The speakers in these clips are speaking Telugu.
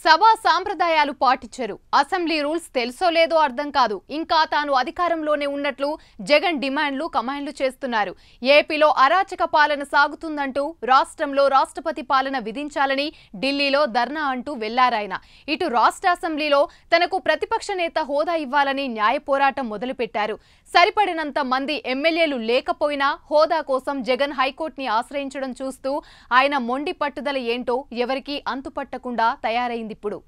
సభా సాంప్రదాయాలు పాటించరు. అసెంబ్లీ రూల్స్ తెలుసో లేదో అర్థం కాదు. ఇంకా తాను అధికారంలోనే ఉన్నట్లు జగన్ డిమాండ్లు కమాండ్లు చేస్తున్నారు. ఏపీలో అరాచక పాలన సాగుతుందంటూ రాష్ట్రంలో రాష్ట్రపతి పాలన విధించాలని ఢిల్లీలో ధర్నా అంటూ వెళ్లారాయన. ఇటు రాష్ట్ర అసెంబ్లీలో తనకు ప్రతిపక్ష నేత హోదా ఇవ్వాలని న్యాయ పోరాటం మొదలుపెట్టారు. సరిపడినంత మంది ఎమ్మెల్యేలు లేకపోయినా హోదా కోసం జగన్ హైకోర్టుని ఆశ్రయించడం చూస్తూ ఆయన మొండి పట్టుదల ఏంటో ఎవరికీ అంతుపట్టకుండా తయారైంది. ఇప్పుడు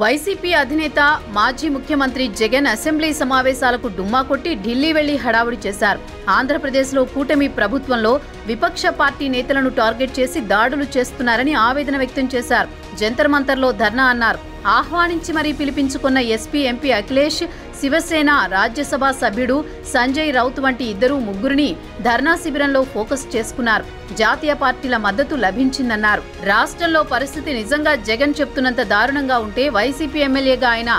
వైసీపీ అధినేత మాజీ ముఖ్యమంత్రి జగన్ అసెంబ్లీ సమావేశాలకు డుమ్మా కొట్టి ఢిల్లీ వెళ్లి హడావుడి చేశారు. ఆంధ్రప్రదేశ్లో కూటమి ప్రభుత్వంలో విపక్ష పార్టీ నేతలను టార్గెట్ చేసి దాడులు చేస్తున్నారని ఆవేదన వ్యక్తం చేశారు. జంతర్ మంతర్లో ధర్నా అన్నారు. ఆహ్వానించి మరీ పిలిపించుకున్న ఎస్పీ ఎంపీ అఖిలేష్, శివసేన రాజ్యసభ సభ్యుడు సంజయ్ రౌత్ వంటి ముగ్గురిని ధర్నా శిబిరంలో ఫోకస్ చేసుకున్నారు. జాతీయ పార్టీల మద్దతు లభించిందన్నారు. రాష్ట్రంలో పరిస్థితి నిజంగా జగన్ చెప్తున్నంత దారుణంగా ఉంటే వైసీపీ ఎమ్మెల్యేగా ఆయన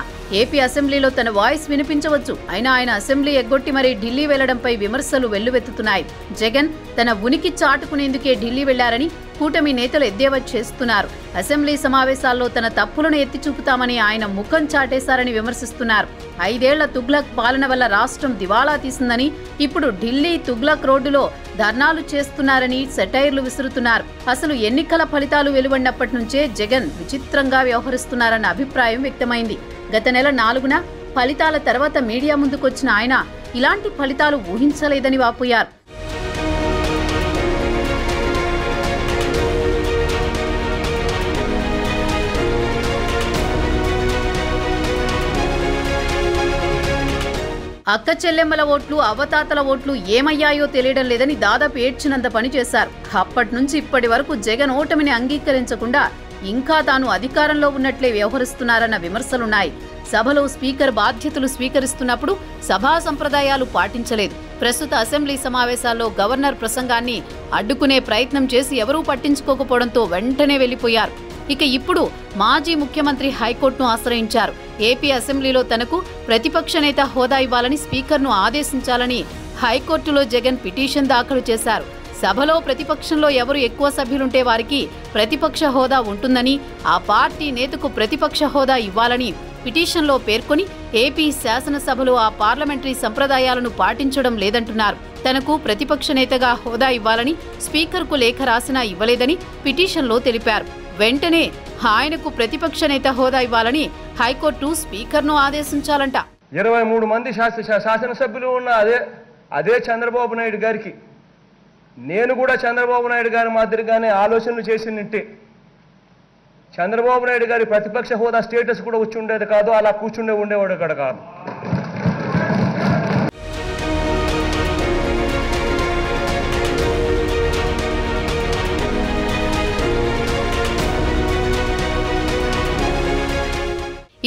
ఏపీ అసెంబ్లీలో తన వాయిస్ వినిపించవచ్చు. అయినా ఆయన అసెంబ్లీ ఎగ్గొట్టి మరీ ఢిల్లీ వెళ్లడంపై విమర్శలు వెల్లువెత్తుతున్నాయి. జగన్ తన ఉనికి చాటుకునేందుకే ఢిల్లీ వెళ్లారని కూటమి నేతలు ఎద్దేవా చేస్తున్నారు. అసెంబ్లీ సమావేశాల్లో తన తప్పులను ఎత్తి చూపుతామని ఆయన ముఖం చాటేశారని విమర్శిస్తున్నారు. 5 ఏళ్ల తుగ్లక్ పాలన వల్ల రాష్ట్రం దివాలా తీసిందని, ఇప్పుడు ఢిల్లీ తుగ్లక్ రోడ్డులో ధర్నాలు చేస్తున్నారని సెటైర్లు విసురుతున్నారు. అసలు ఎన్నికల ఫలితాలు వెలువడినప్పటి నుంచే జగన్ విచిత్రంగా వ్యవహరిస్తున్నారన్న అభిప్రాయం వ్యక్తమైంది. గత నెల 4న ఫలితాల తర్వాత మీడియా ముందుకొచ్చిన ఆయన ఇలాంటి ఫలితాలు ఊహించలేదని వాపోయారు. అక్క చెల్లెమ్మల ఓట్లు, అవ్వతాతల ఓట్లు ఏమయ్యాయో తెలియడం లేదని దాదాపు ఏడ్చినంత పని చేశారు. అప్పటి నుంచి ఇప్పటి వరకు జగన్ ఓటమిని అంగీకరించకుండా ఇంకా తాను అధికారంలో ఉన్నట్లే వ్యవహరిస్తున్నారన్న విమర్శలున్నాయి. సభలో స్పీకర్ బాధ్యతలు స్వీకరిస్తున్నప్పుడు సభా సంప్రదాయాలు పాటించలేదు. ప్రస్తుత అసెంబ్లీ సమావేశాల్లో గవర్నర్ ప్రసంగాన్ని అడ్డుకునే ప్రయత్నం చేసి ఎవరూ పట్టించుకోకపోవడంతో వెంటనే వెళ్లిపోయారు. ఇక ఇప్పుడు మాజీ ముఖ్యమంత్రి హైకోర్టును ఆశ్రయించారు. ఏపీ అసెంబ్లీలో తనకు ప్రతిపక్ష నేత హోదా ఇవ్వాలని స్పీకర్ను ఆదేశించాలని హైకోర్టులో జగన్ పిటిషన్ దాఖలు చేశారు. సభలో ప్రతిపక్షంలో ఎవరు ఎక్కువ సభ్యులుంటే వారికి ప్రతిపక్ష హోదా ఉంటుందని, ఆ పార్టీ నేతకు ప్రతిపక్ష హోదా ఇవ్వాలని పిటిషన్లో పేర్కొని ఏపీ శాసనసభలో ఆ పార్లమెంటరీ సంప్రదాయాలను పాటించడం లేదంటున్నారు. తనకు ప్రతిపక్ష నేతగా హోదా ఇవ్వాలని స్పీకర్కు లేఖ రాసినా ఇవ్వలేదని పిటిషన్లో తెలిపారు. వెంటనే ఆయనకు ప్రతిపక్ష నేత హోదా ఇవ్వాలని హైకోర్టు స్పీకర్ను ఆదేశించాలంట. 23 మంది శాసనసభ్యులు ఉన్న అదే చంద్రబాబు నాయుడు గారికి నేను కూడా చంద్రబాబు నాయుడు గారి మాదిరిగానే ఆలోచనలు చేసినట్టే చంద్రబాబు నాయుడు గారి ప్రతిపక్ష హోదా స్టేటస్ కూడా వచ్చి ఉండేది కాదు, అలా ఉండేవాడు కూడా కాదు.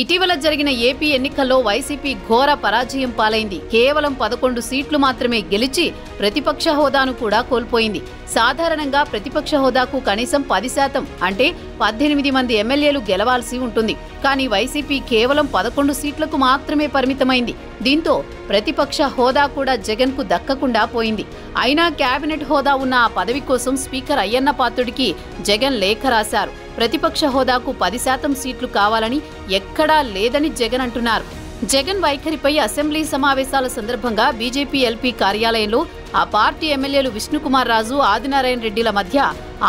ఇటీవల జరిగిన ఏపీ ఎన్నికల్లో వైసీపీ ఘోర పరాజయం పాలైంది. కేవలం 11 సీట్లు మాత్రమే గెలిచి ప్రతిపక్ష హోదాను కూడా కోల్పోయింది. సాధారణంగా ప్రతిపక్ష హోదాకు కనీసం 10% అంటే 18 మంది ఎమ్మెల్యేలు గెలవాల్సి ఉంటుంది. కానీ వైసీపీ కేవలం 11 సీట్లకు మాత్రమే పరిమితమైంది. దీంతో ప్రతిపక్ష హోదా కూడా జగన్కు దక్కకుండా పోయింది. అయినా కేబినెట్ హోదా ఉన్న ఆ పదవి కోసం స్పీకర్ అయ్యన్న పాత్రుడికి జగన్ లేఖ రాశారు. ప్రతిపక్ష హోదాకు 10% సీట్లు కావాలని ఎక్కడా లేదని జగన్ అంటున్నారు. జగన్ వైఖరిపై అసెంబ్లీ సమావేశాల సందర్భంగా బీజేపీ ఎల్పీ కార్యాలయంలో ఆ పార్టీ ఎమ్మెల్యేలు విష్ణుకుమార్ రాజు, ఆదినారాయణ రెడ్డిల మధ్య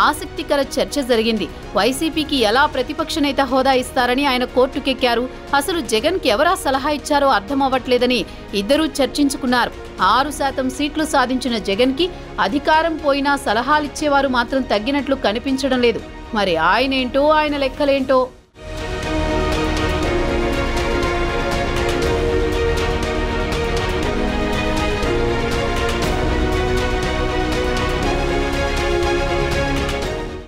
ఆసక్తికర చర్చ జరిగింది. వైసీపీకి ఎలా ప్రతిపక్ష నేత హోదా ఇస్తారని ఆయన కోర్టుకెక్కారు. అసలు జగన్కి ఎవరా సలహా ఇచ్చారో అర్థం అవ్వట్లేదని ఇద్దరూ చర్చించుకున్నారు. 6% సీట్లు సాధించిన జగన్కి అధికారం పోయినా సలహాలిచ్చేవారు మాత్రం తగ్గినట్లు కనిపించడం లేదు. మరి ఆయనేంటో ఆయన లెక్కలేంటో.